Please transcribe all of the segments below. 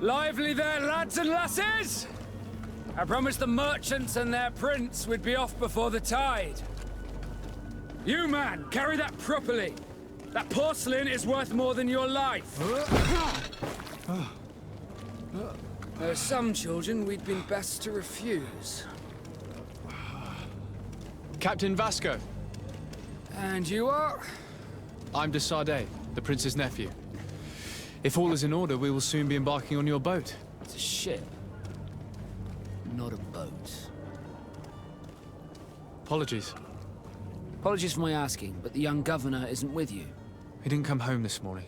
Lively there, lads and lasses! I promised the merchants and their prince we'd be off before the tide. You, man, carry that properly. That porcelain is worth more than your life. There are some children we'd been best to refuse. Captain Vasco. And you are? I'm de Sardet, the prince's nephew. If all is in order, we will soon be embarking on your boat. It's a ship, not a boat. Apologies. Apologies for my asking, but the young governor isn't with you. He didn't come home this morning.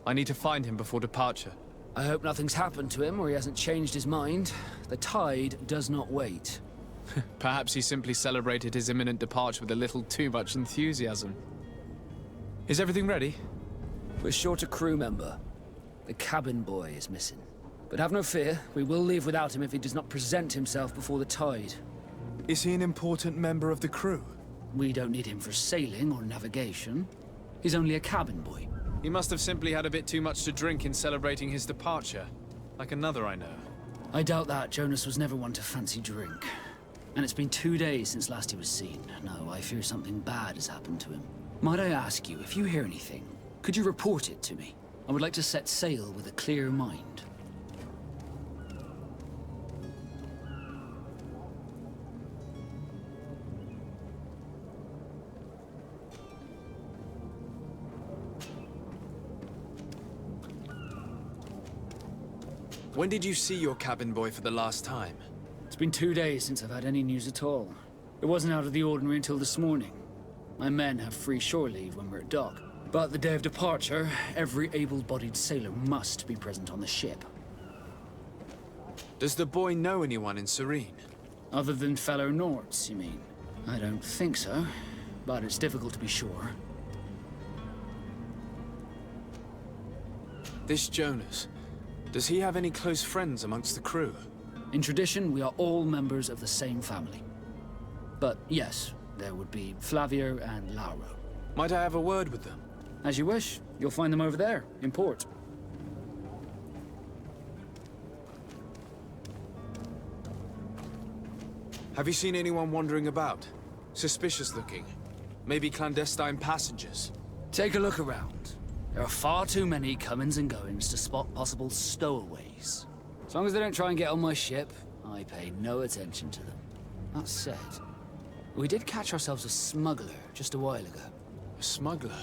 I need to find him before departure. I hope nothing's happened to him or he hasn't changed his mind. The tide does not wait. Perhaps he simply celebrated his imminent departure with a little too much enthusiasm. Is everything ready? We're short a crew member. The cabin boy is missing. But have no fear, we will leave without him if he does not present himself before the tide. Is he an important member of the crew? We don't need him for sailing or navigation. He's only a cabin boy. He must have simply had a bit too much to drink in celebrating his departure. Like another I know. I doubt that. Jonas was never one to fancy drink. And it's been 2 days since last he was seen. No, I fear something bad has happened to him. Might I ask you, if you hear anything, could you report it to me? I would like to set sail with a clear mind. When did you see your cabin boy for the last time? It's been 2 days since I've had any news at all. It wasn't out of the ordinary until this morning. My men have free shore leave when we're at dock. But the day of departure, every able-bodied sailor must be present on the ship. Does the boy know anyone in Serene? Other than fellow Norts, you mean? I don't think so, but it's difficult to be sure. This Jonas, does he have any close friends amongst the crew? In tradition, we are all members of the same family. But yes, there would be Flavio and Lauro. Might I have a word with them? As you wish. You'll find them over there, in port. Have you seen anyone wandering about? Suspicious looking. Maybe clandestine passengers? Take a look around. There are far too many comings and goings to spot possible stowaways. As long as they don't try and get on my ship, I pay no attention to them. That said, we did catch ourselves a smuggler just a while ago. A smuggler?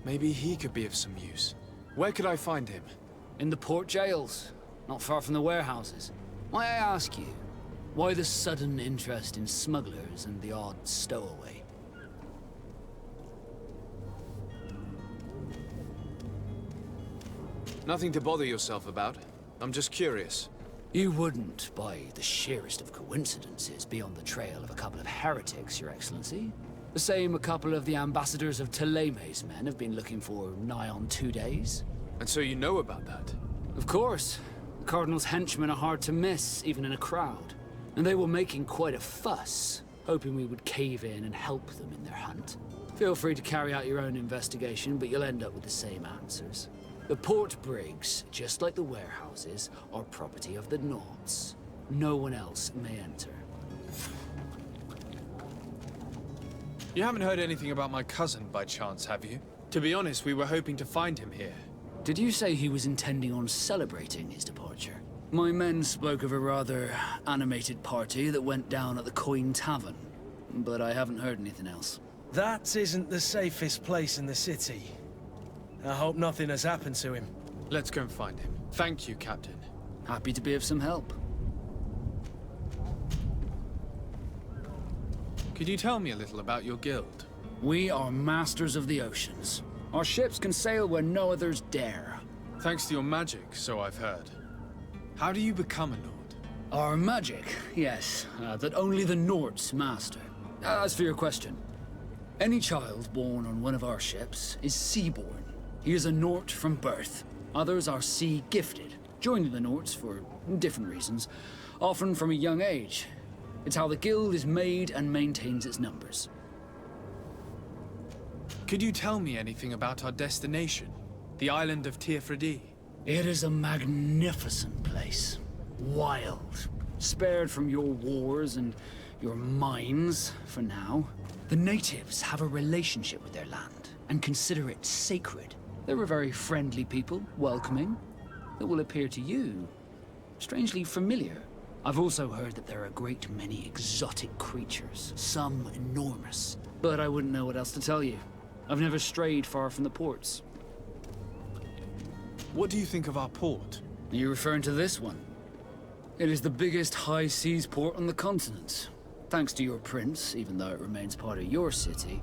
Maybe he could be of some use. Where could I find him? In the port jails, not far from the warehouses. Might I ask you, why the sudden interest in smugglers and the odd stowaway? Nothing to bother yourself about. I'm just curious. You wouldn't, by the sheerest of coincidences, be on the trail of a couple of heretics, Your Excellency. The same a couple of the ambassadors of Teleme's men have been looking for nigh on 2 days. And so you know about that? Of course. The Cardinal's henchmen are hard to miss, even in a crowd. And they were making quite a fuss, hoping we would cave in and help them in their hunt. Feel free to carry out your own investigation, but you'll end up with the same answers. The port brigs, just like the warehouses, are property of the Norts. No one else may enter. You haven't heard anything about my cousin by chance, have you? To be honest, we were hoping to find him here. Did you say he was intending on celebrating his departure? My men spoke of a rather animated party that went down at the Coin Tavern, but I haven't heard anything else. That isn't the safest place in the city. I hope nothing has happened to him. Let's go and find him. Thank you, Captain. Happy to be of some help. Could you tell me a little about your guild? We are masters of the oceans. Our ships can sail where no others dare. Thanks to your magic, so I've heard. How do you become a Nord? Our magic, yes, that only the Nords master. As for your question, any child born on one of our ships is seaborn. He is a Nort from birth. Others are sea-gifted, joining the Norts for different reasons, often from a young age. It's how the guild is made and maintains its numbers. Could you tell me anything about our destination? The island of Teofredi? It is a magnificent place. Wild. Spared from your wars and your mines, for now. The natives have a relationship with their land, and consider it sacred. They're a very friendly people, welcoming. That will appear to you strangely familiar. I've also heard that there are a great many exotic creatures, some enormous. But I wouldn't know what else to tell you. I've never strayed far from the ports. What do you think of our port? Are you referring to this one? It is the biggest high seas port on the continent. Thanks to your prince, even though it remains part of your city,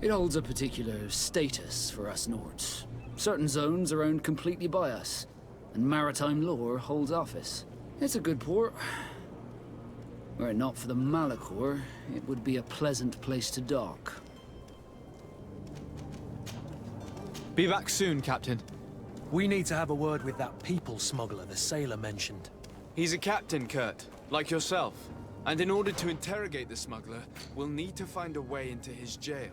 it holds a particular status for us Nords. Certain zones are owned completely by us, and maritime law holds office. It's a good port. Were it not for the Malachor, it would be a pleasant place to dock. Be back soon, Captain. We need to have a word with that people smuggler the sailor mentioned. He's a captain, Kurt, like yourself. And in order to interrogate the smuggler, we'll need to find a way into his jail.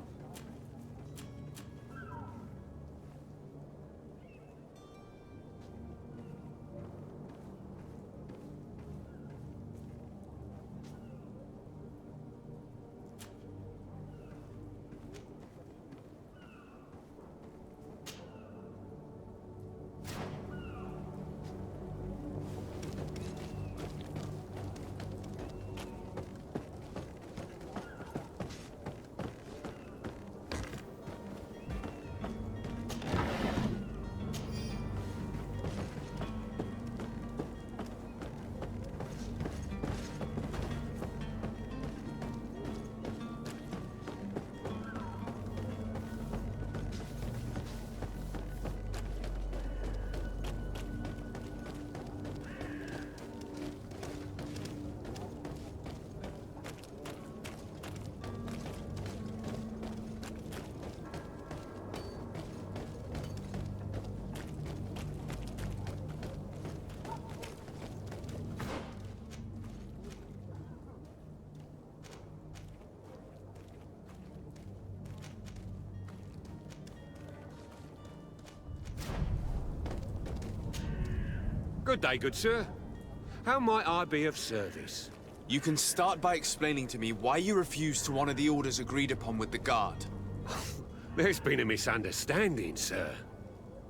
Good day, good sir. How might I be of service? You can start by explaining to me why you refused to honor the orders agreed upon with the guard. There's been a misunderstanding, sir.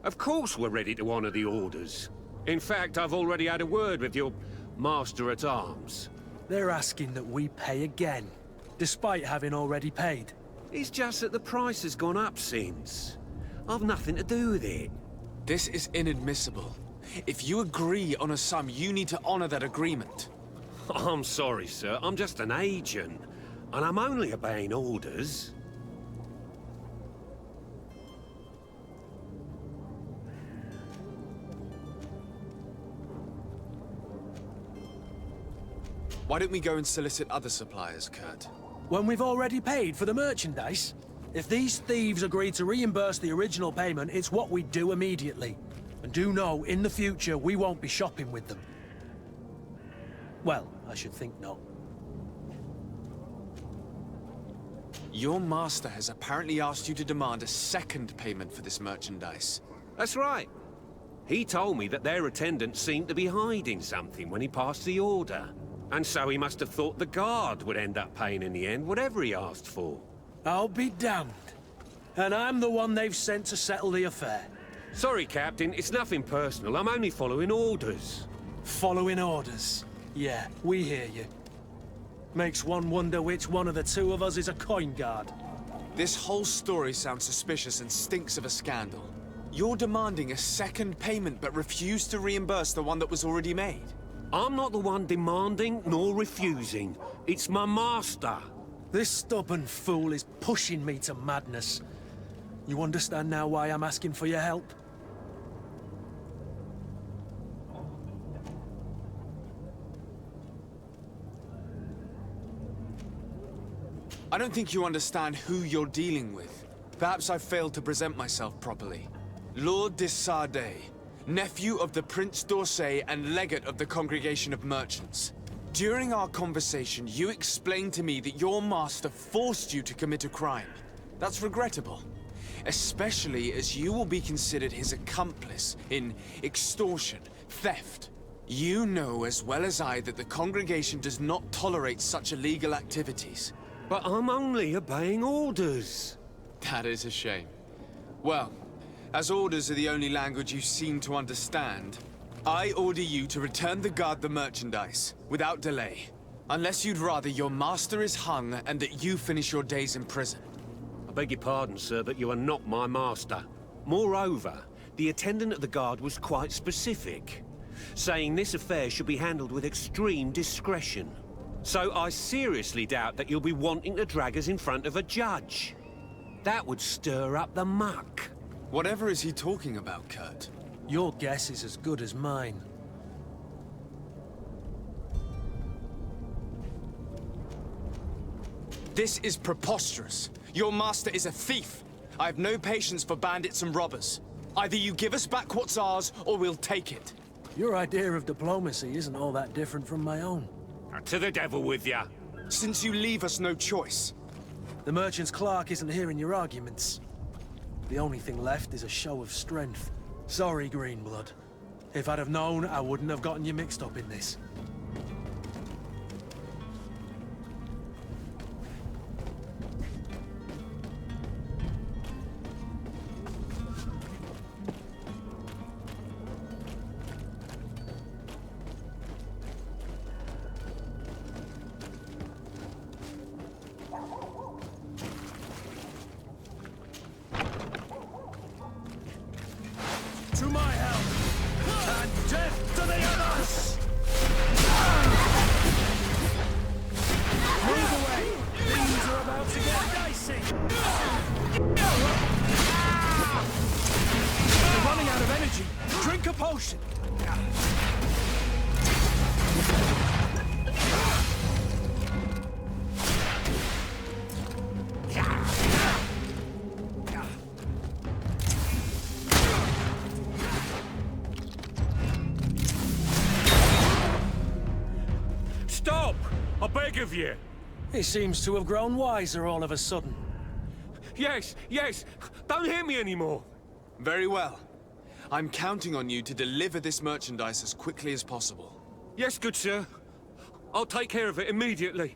Of course we're ready to honor the orders. In fact, I've already had a word with your master-at-arms. They're asking that we pay again, despite having already paid. It's just that the price has gone up since. I've nothing to do with it. This is inadmissible. If you agree on a sum, you need to honor that agreement. I'm sorry, sir. I'm just an agent. And I'm only obeying orders. Why don't we go and solicit other suppliers, Kurt? When we've already paid for the merchandise? If these thieves agree to reimburse the original payment, it's what we do immediately. And do know, in the future, we won't be shopping with them. Well, I should think not. Your master has apparently asked you to demand a second payment for this merchandise. That's right. He told me that their attendant seemed to be hiding something when he passed the order. And so he must have thought the guard would end up paying in the end, whatever he asked for. I'll be damned. And I'm the one they've sent to settle the affair. Sorry, Captain, it's nothing personal. I'm only following orders. Following orders. Yeah, we hear you. Makes one wonder which one of the two of us is a coin guard. This whole story sounds suspicious and stinks of a scandal. You're demanding a second payment but refuse to reimburse the one that was already made. I'm not the one demanding nor refusing. It's my master. This stubborn fool is pushing me to madness. You understand now why I'm asking for your help? I don't think you understand who you're dealing with. Perhaps I failed to present myself properly. Lord de Sardet, nephew of the Prince d'Orsay and legate of the Congregation of Merchants. During our conversation, you explained to me that your master forced you to commit a crime. That's regrettable. especially as you will be considered his accomplice in extortion, theft. You know as well as I that the congregation does not tolerate such illegal activities. But I'm only obeying orders. That is a shame. Well, as orders are the only language you seem to understand, I order you to return the guard the merchandise, without delay. Unless you'd rather your master is hung and that you finish your days in prison. I beg your pardon, sir, but you are not my master. Moreover, the attendant of the guard was quite specific, saying this affair should be handled with extreme discretion. So I seriously doubt that you'll be wanting to drag us in front of a judge. That would stir up the muck. Whatever is he talking about, Kurt? Your guess is as good as mine. This is preposterous. Your master is a thief. I have no patience for bandits and robbers. Either you give us back what's ours, or we'll take it. Your idea of diplomacy isn't all that different from my own. To the devil with ya. Since you leave us no choice. The merchant's clerk isn't hearing your arguments. The only thing left is a show of strength. Sorry, Greenblood. If I'd have known, I wouldn't have gotten you mixed up in this. To my help! And death to the others! Move away! Things are about to get dicey! You're running out of energy! Drink a potion! Stop! I beg of you! He seems to have grown wiser all of a sudden. Yes, yes! Don't hit me anymore! Very well. I'm counting on you to deliver this merchandise as quickly as possible. Yes, good sir. I'll take care of it immediately.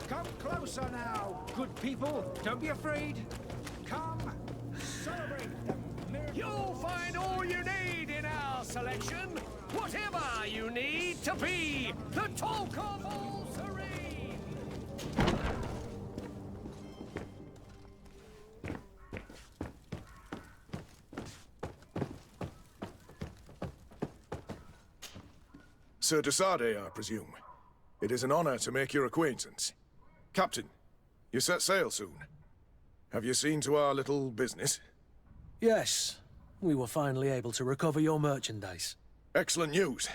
Come closer now, good people. Don't be afraid. Come, celebrate the miracle. You'll find all you need in our selection. Whatever you need to be the talk of all serene. Sir Desade, I presume. It is an honor to make your acquaintance. Captain, you set sail soon. Have you seen to our little business? Yes, we were finally able to recover your merchandise. Excellent news.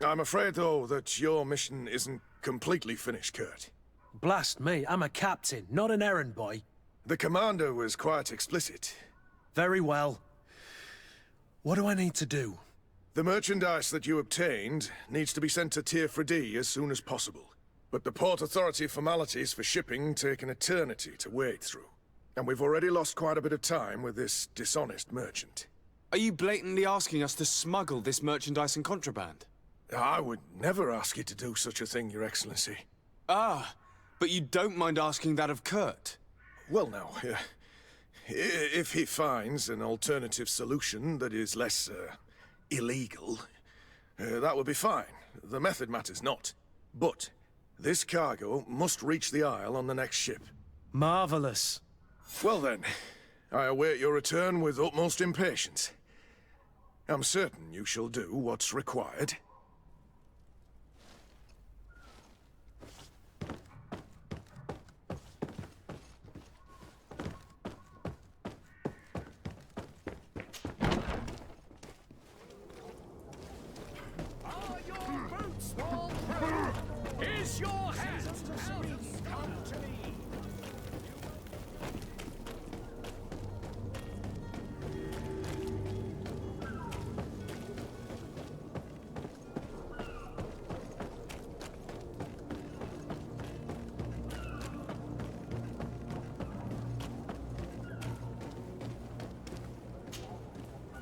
I'm afraid, though, that your mission isn't completely finished, Kurt. Blast me, I'm a captain, not an errand boy. The commander was quite explicit. Very well. What do I need to do? The merchandise that you obtained needs to be sent to Tier 4D as soon as possible. But the Port Authority formalities for shipping take an eternity to wade through. And we've already lost quite a bit of time with this dishonest merchant. Are you blatantly asking us to smuggle this merchandise and contraband? I would never ask you to do such a thing, Your Excellency. Ah, but you don't mind asking that of Kurt? Well now, if he finds an alternative solution that is less, illegal, that would be fine. The method matters not. But this cargo must reach the Isle on the next ship. Marvelous. Well then, I await your return with utmost impatience. I'm certain you shall do what's required. Are your boots all through? Is your hat out? Come to me.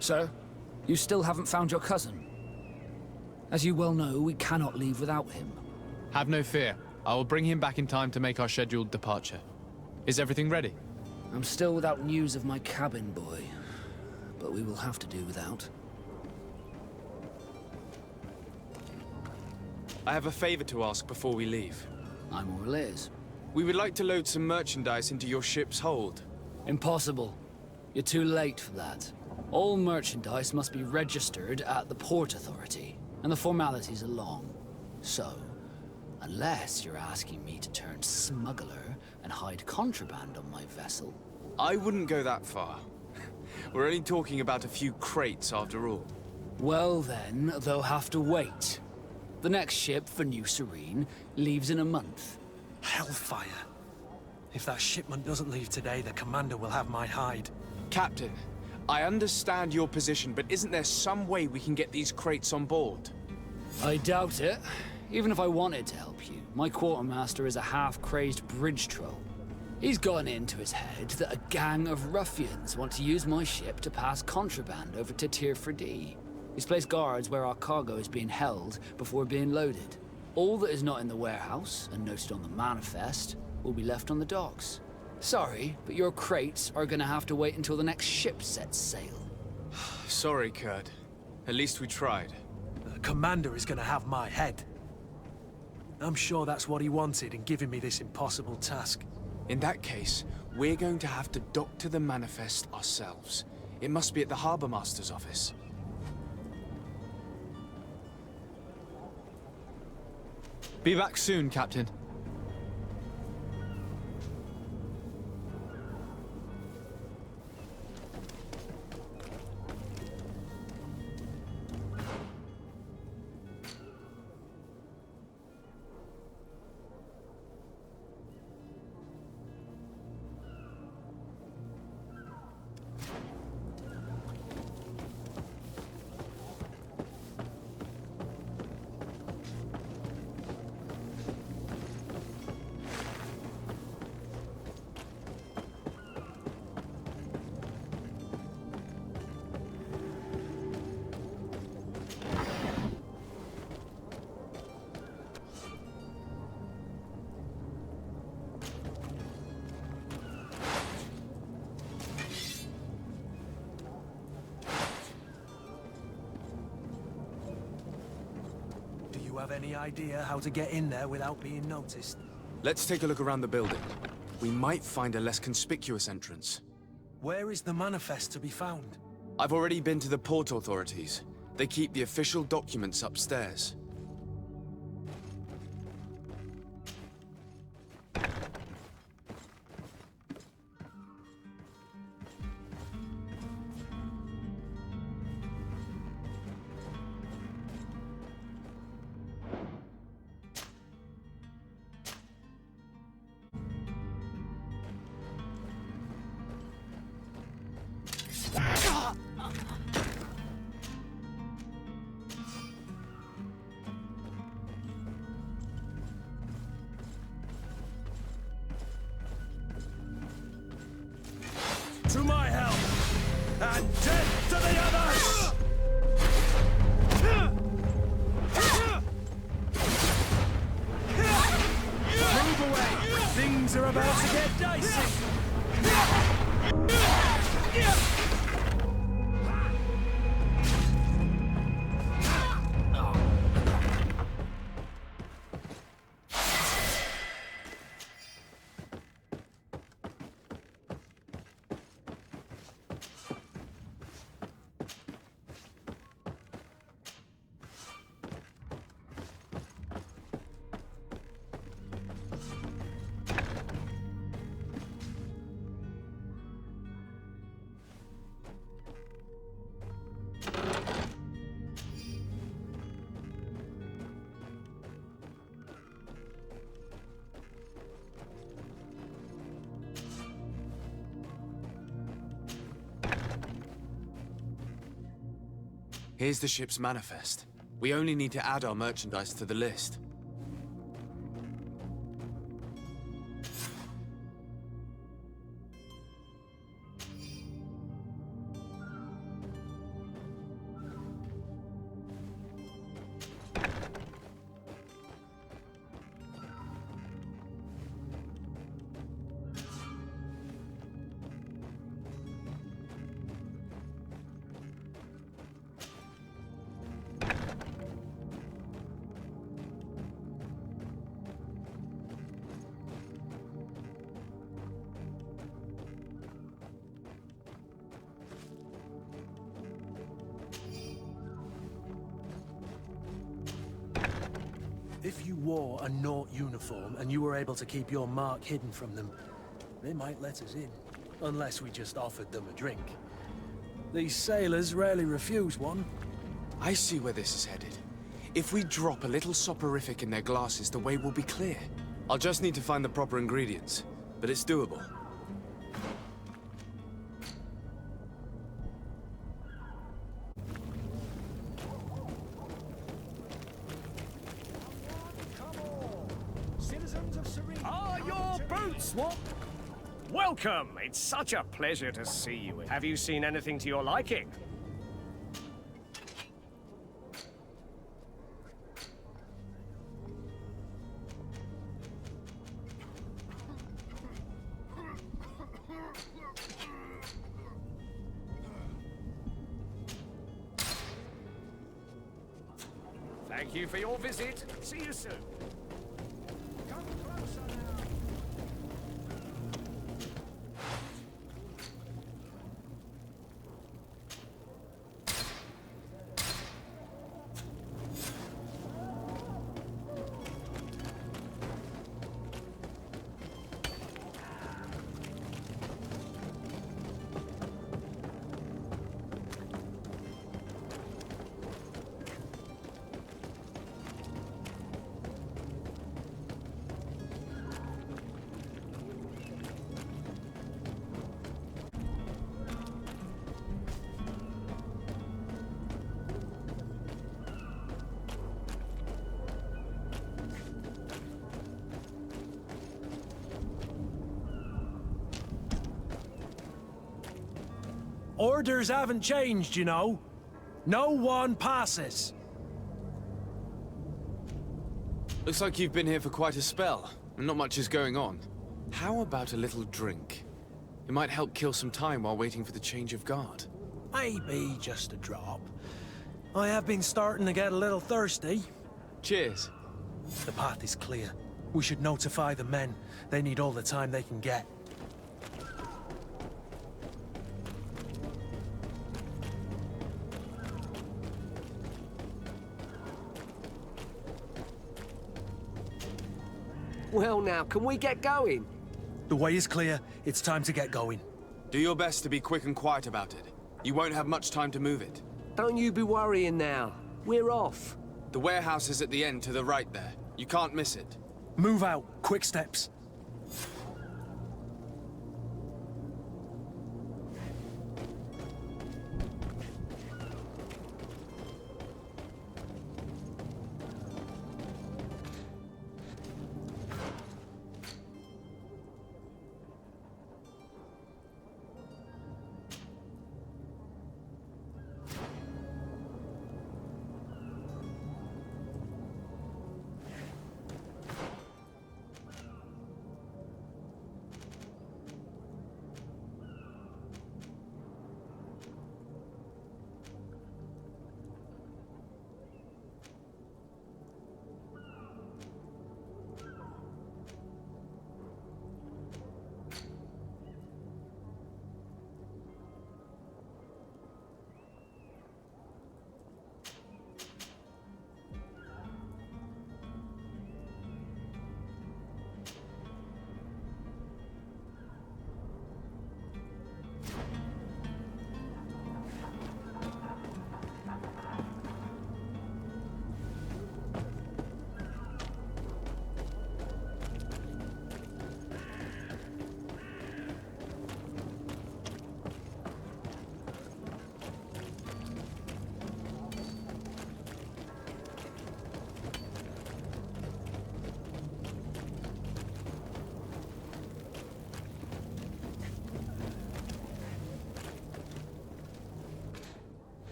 Sir, you still haven't found your cousin. As you well know, we cannot leave without him. Have no fear. I will bring him back in time to make our scheduled departure. Is everything ready? I'm still without news of my cabin boy, but we will have to do without. I have a favor to ask before we leave. I'm all ears. We would like to load some merchandise into your ship's hold. Impossible. You're too late for that. All merchandise must be registered at the Port Authority, and the formalities are long. So, unless you're asking me to turn smuggler and hide contraband on my vessel... I wouldn't go that far. We're only talking about a few crates after all. Well then, they'll have to wait. The next ship for New Serene leaves in a month. Hellfire. If that shipment doesn't leave today, the commander will have my hide. Captain, I understand your position, but isn't there some way we can get these crates on board? I doubt it. Even if I wanted to help you, my quartermaster is a half-crazed bridge troll. He's gotten into his head that a gang of ruffians want to use my ship to pass contraband over to Tier 4D. He's placed guards where our cargo is being held before being loaded. All that is not in the warehouse, and noted on the manifest, will be left on the docks. Sorry, but your crates are gonna have to wait until the next ship sets sail. Sorry, Kurt. At least we tried. The commander is gonna have my head. I'm sure that's what he wanted in giving me this impossible task. In that case, we're going to have to doctor the manifest ourselves. It must be at the Harbour Master's office. Be back soon, Captain. Do you have any idea how to get in there without being noticed? Let's take a look around the building. We might find a less conspicuous entrance. Where is the manifest to be found? I've already been to the port authorities. They keep the official documents upstairs. Things are about to get dicey. Here's the ship's manifest. We only need to add our merchandise to the list. If you wore a Naut uniform and you were able to keep your mark hidden from them, they might let us in. Unless we just offered them a drink. These sailors rarely refuse one. I see where this is headed. If we drop a little soporific in their glasses, the way will be clear. I'll just need to find the proper ingredients, but it's doable. Citizens of Serene. Are your boots what? Welcome! It's such a pleasure to see you. Have you seen anything to your liking? Thank you for your visit. See you soon. Come closer now. Orders haven't changed, you know. No one passes. Looks like you've been here for quite a spell, and not much is going on. How about a little drink? It might help kill some time while waiting for the change of guard. Maybe just a drop. I have been starting to get a little thirsty. Cheers. The path is clear. We should notify the men. They need all the time they can get. Well now, can we get going? The way is clear. It's time to get going. Do your best to be quick and quiet about it. You won't have much time to move it. Don't you be worrying now. We're off. The warehouse is at the end to the right there. You can't miss it. Move out. Quick steps.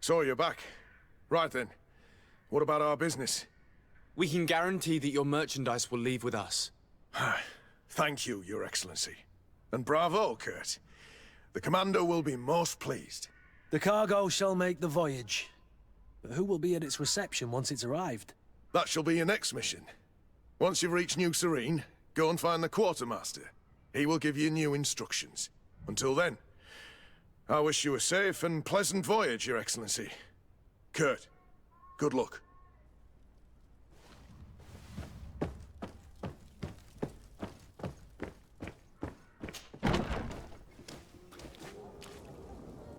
So you're back. Right then. What about our business? We can guarantee that your merchandise will leave with us. Thank you, Your Excellency. And bravo, Kurt. The Commander will be most pleased. The cargo shall make the voyage. But who will be at its reception once it's arrived? That shall be your next mission. Once you've reached New Serene, go and find the Quartermaster. He will give you new instructions. Until then, I wish you a safe and pleasant voyage, Your Excellency. Kurt, good luck.